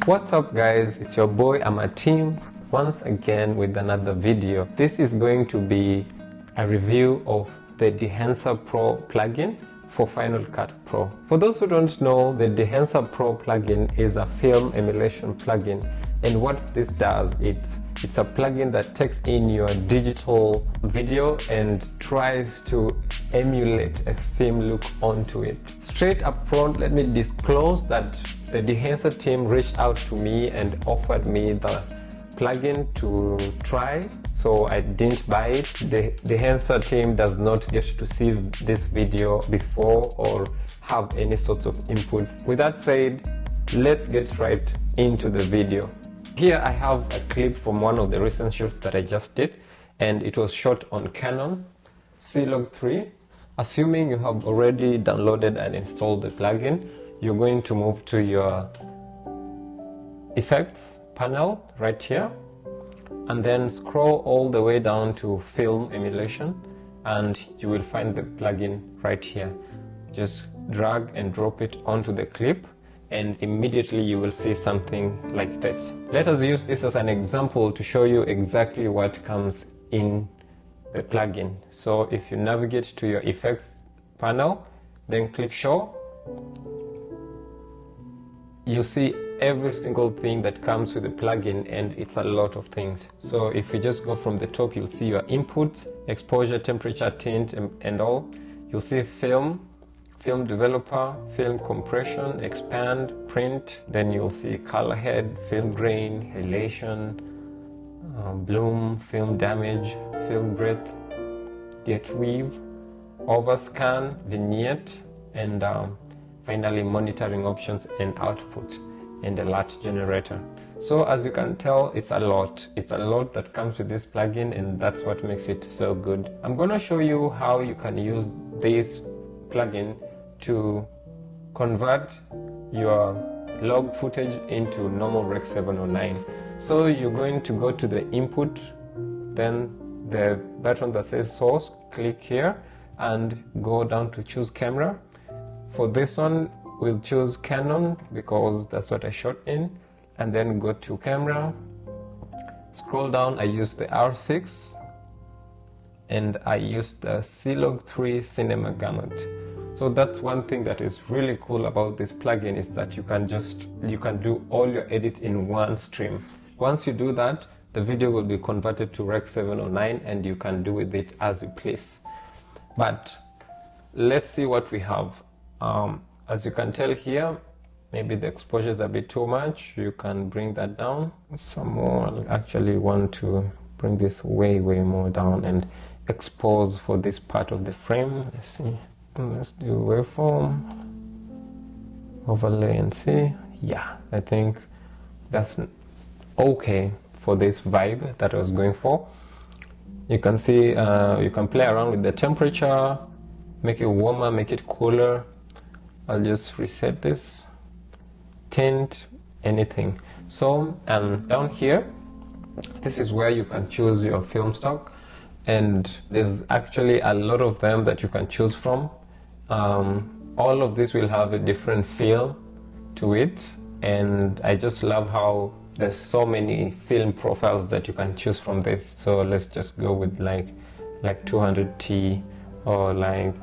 What's up guys, it's your boy Amatim once again with another video. This is going to be a review of the Dehancer Pro plugin for Final Cut Pro. For those who don't know, the Dehancer Pro plugin is a film emulation plugin, and what this does, it's a plugin that takes in your digital video and tries to emulate a film look onto it. Straight up front, let me disclose that the Dehancer team reached out to me and offered me the plugin to try, so I didn't buy it. The Dehancer team does not get to see this video before or have any sorts of inputs. With that said, let's get right into the video. Here I have a clip from one of the recent shoots that I just did, and it was shot on Canon C-Log3. Assuming you have already downloaded and installed the plugin, you're going to move to your effects panel right here, and then scroll all the way down to film emulation, and you will find the plugin right here. Just drag and drop it onto the clip, and immediately you will see something like this. Let us use this as an example to show you exactly what comes in the plugin. So if you navigate to your effects panel, then click show, you see every single thing that comes with the plugin, and it's a lot of things. So if you just go from the top, you'll see your inputs, exposure, temperature, tint, and all. You'll see film developer, film compression, expand, print. Then you'll see color head, film grain, halation, bloom, film damage, film breadth, get weave, overscan, vignette, and finally monitoring options and output, and alert generator. So as you can tell, it's a lot that comes with this plugin, and that's what makes it so good. I'm gonna show you how you can use this plugin to convert your log footage into normal Rec 709. So you're going to go to the input, then the button that says source, click here and go down to choose camera. For this one, we'll choose Canon because that's what I shot in, and then go to camera, scroll down. I use the R6 and I use the C-Log3 Cinema Gamut. So that's one thing that is really cool about this plugin, is that you can do all your edit in one stream. Once you do that, the video will be converted to Rec 709 and you can do with it as you please. But let's see what we have. As you can tell here, maybe the exposure is a bit too much. You can bring that down some more. I actually want to bring this way more down and expose for this part of the frame. Let's see. Let's do waveform, overlay, and see. Yeah, I think that's okay for this vibe that I was going for. You can see you can play around with the temperature, make it warmer, make it cooler. I'll just reset this, tint, anything. So down here, this is where you can choose your film stock, and there's actually a lot of them that you can choose from. All of this will have a different feel to it, and I just love how there's so many film profiles that you can choose from this. So let's just go with like 200T or like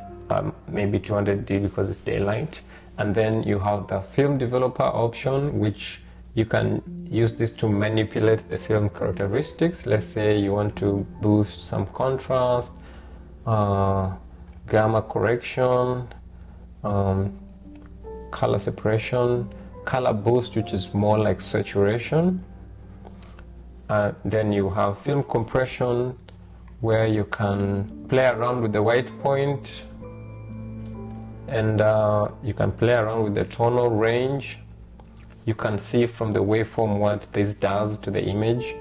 maybe 200D because it's daylight. And then you have the film developer option, which you can use this to manipulate the film characteristics. Let's say you want to boost some contrast, gamma correction, color separation, color boost, which is more like saturation. Then you have film compression, where you can play around with the white point, and you can play around with the tonal range. You can see from the waveform what this does to the image.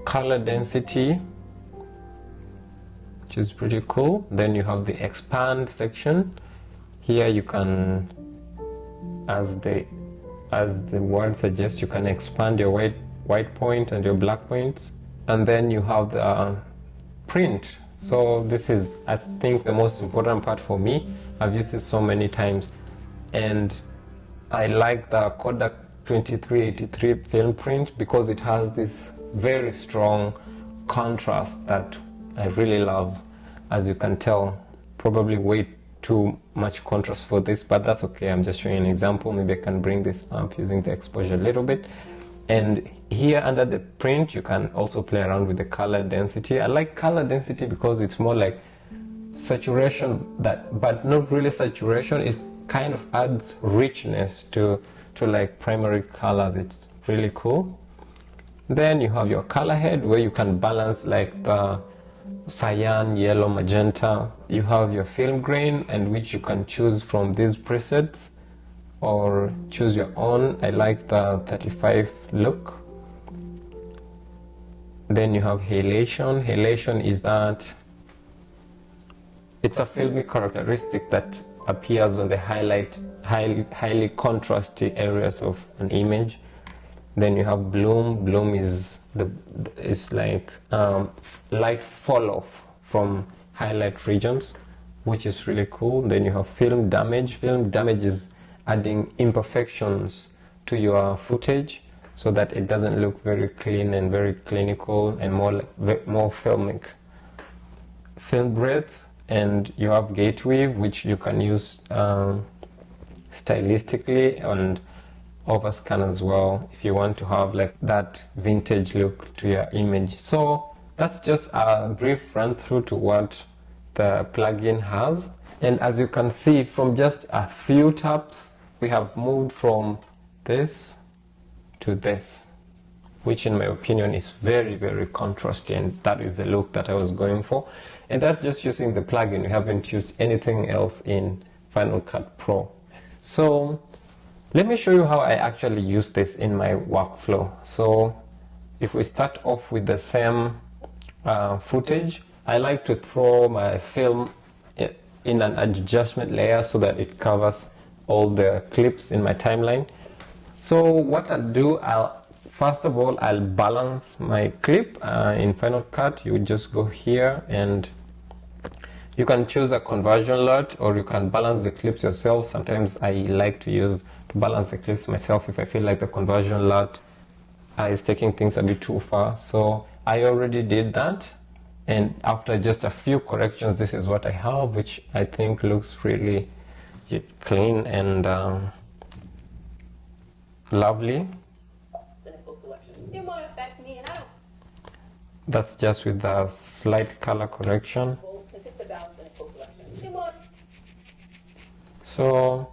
Color density, which is pretty cool. Then you have the expand section. Here you can, as the word suggests, you can expand your white point and your black points. And then you have the print. So this is, I think, the most important part for me. I've used it so many times, and I like the 2383 film print because it has this very strong contrast that I really love. As you can tell, probably way too much contrast for this, but that's okay. I'm just showing an example. Maybe I can bring this up using the exposure a little bit. And here under the print, you can also play around with the color density. I like color density because it's more like saturation, but not really saturation. It kind of adds richness to like primary colors. It's really cool. Then you have your color head where you can balance like the cyan, yellow, magenta. You have your film grain, and which you can choose from these presets or choose your own. I like the 35 look. Then you have halation. Halation is that it's a filmic characteristic that appears on the highly contrasty areas of an image. Then you have bloom. Bloom is like light fall off from highlight regions, which is really cool. Then you have film damage. Film damage is adding imperfections to your footage so that it doesn't look very clean and very clinical and more filmic. Film breadth, and you have gate weave, which you can use stylistically and overscan as well if you want to have like that vintage look to your image. So that's just a brief run through to what the plugin has. And as you can see, from just a few taps, we have moved from this to this, which in my opinion is very, very contrasty, and that is the look that I was going for. And that's just using the plugin. We haven't used anything else in Final Cut Pro. So let me show you how I actually use this in my workflow. So if we start off with the same footage, I like to throw my film in an adjustment layer so that it covers all the clips in my timeline. So what I'll do, first of all, I'll balance my clip. In Final Cut, you just go here and you can choose a conversion LUT, or you can balance the clips yourself. Sometimes I like to balance the clips myself if I feel like the conversion LUT is taking things a bit too far. So I already did that, and after just a few corrections, this is what I have, which I think looks really clean and lovely. That's just with a slight color correction. So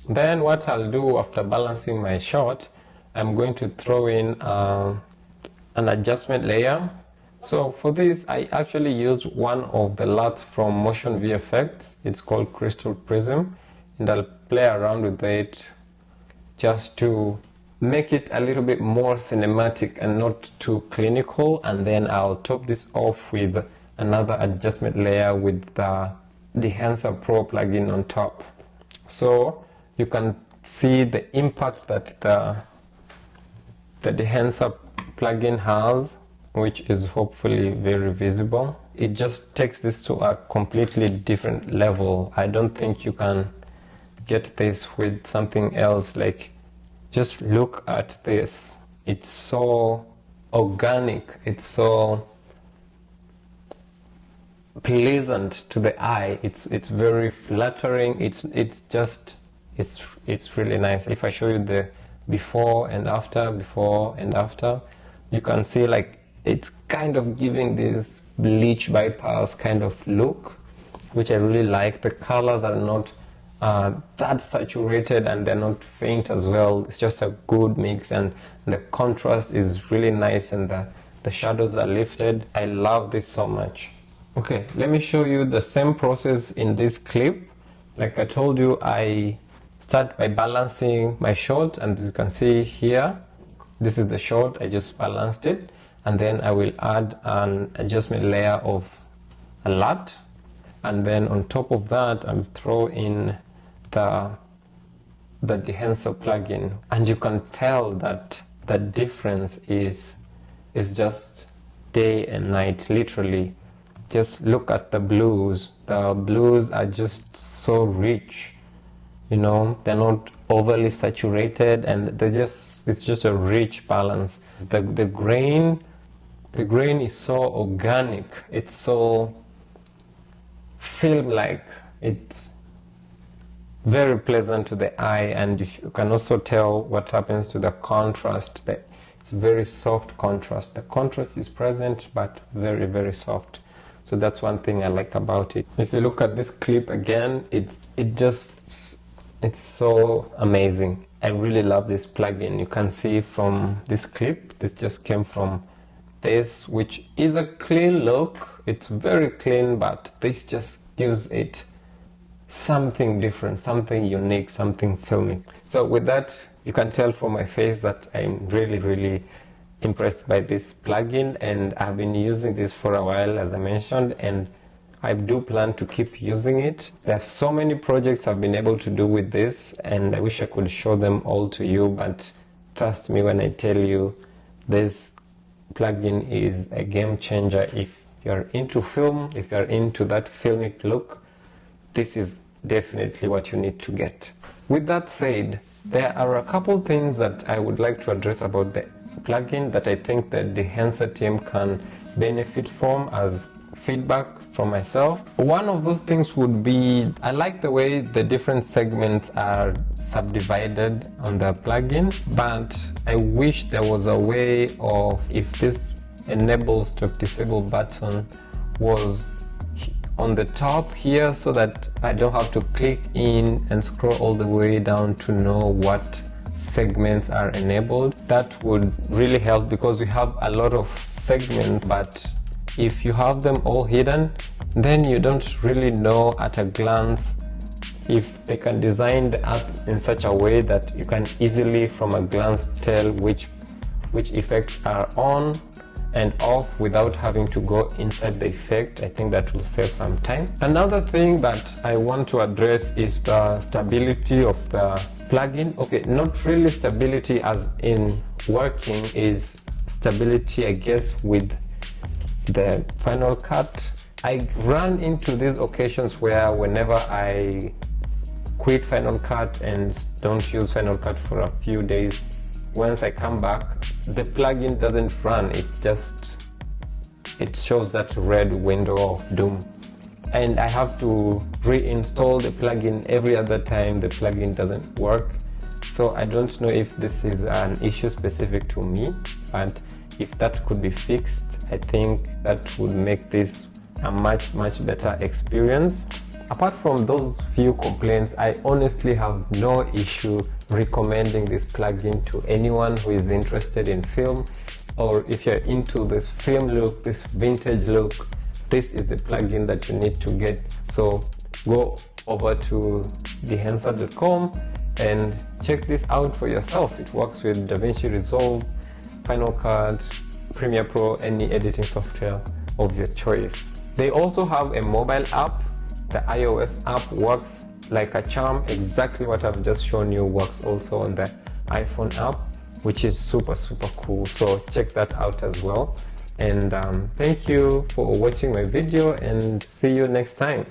then what I'll do after balancing my shot, I'm going to throw in an adjustment layer. So for this, I actually use one of the LUTs from Motion VFX. It's called Crystal Prism, and I'll play around with it just to make it a little bit more cinematic and not too clinical. And then I'll top this off with another adjustment layer with the Dehancer Pro plugin on top. So you can see the impact that the Dehancer plugin has, which is hopefully very visible. It just takes this to a completely different level. I don't think you can get this with something else. Like, just look at this. It's so organic. It's so pleasant to the eye. It's very flattering. It's really nice. If I show you the before and after, you can see like it's kind of giving this bleach bypass kind of look, which I really like. The colors are not that saturated, and they're not faint as well. It's just a good mix, and the contrast is really nice, and the shadows are lifted. I love this so much. Okay, let me show you the same process in this clip. Like I told you, I start by balancing my shot, and as you can see here, this is the shot. I just balanced it, and then I will add an adjustment layer of a LUT, and then on top of that I'll throw in the Dehancer plugin, and you can tell that the difference is just day and night, literally. Just look at the blues. The blues are just so rich, you know. They're not overly saturated, and it's just a rich balance. The grain is so organic, it's so film-like, it's very pleasant to the eye, and you can also tell what happens to the contrast. It's very soft contrast. The contrast is present, but very, very soft. So that's one thing I like about it. If you look at this clip again, it's so amazing. I really love this plugin. You can see from this clip, this just came from this, which is a clean look. It's very clean, but this just gives it something different, something unique, something filmic. So with that, you can tell from my face that I'm really, really impressed by this plugin, and I've been using this for a while, as I mentioned, and I do plan to keep using it. There's so many projects I've been able to do with this, and I wish I could show them all to you, but trust me when I tell you this plugin is a game changer. If you're into film, if you're into that filmic look, this is definitely what you need to get. With that said, there are a couple things that I would like to address about the plugin that I think that the Dehancer team can benefit from as feedback from myself. One of those things would be, I like the way the different segments are subdivided on the plugin, but I wish there was a way of, if this enable stroke disable button was on the top here, so that I don't have to click in and scroll all the way down to know what segments are enabled. That would really help, because we have a lot of segments, but if you have them all hidden, then you don't really know at a glance if they can design the app in such a way that you can easily from a glance tell which effects are on and off without having to go inside the effect. I think that will save some time. Another thing that I want to address is the stability of the plugin. Okay, not really stability as in working, is stability, I guess, with the Final Cut. I run into these occasions where whenever I quit Final Cut and don't use Final Cut for a few days, once I come back, the plugin doesn't run. It shows that red window of doom, and I have to reinstall the plugin every other time the plugin doesn't work. So I don't know if this is an issue specific to me, but if that could be fixed, I think that would make this a much better experience. Apart from those few complaints, I honestly have no issue recommending this plugin to anyone who is interested in film, or if you're into this film look, this vintage look, this is the plugin that you need to get. So go over to dehancer.com and check this out for yourself. It works with DaVinci Resolve, Final Cut, Premiere Pro, any editing software of your choice. They also have a mobile app. The iOS app works like a charm. Exactly what I've just shown you works also on the iPhone app, which is super cool. So check that out as well. And thank you for watching my video, and see you next time.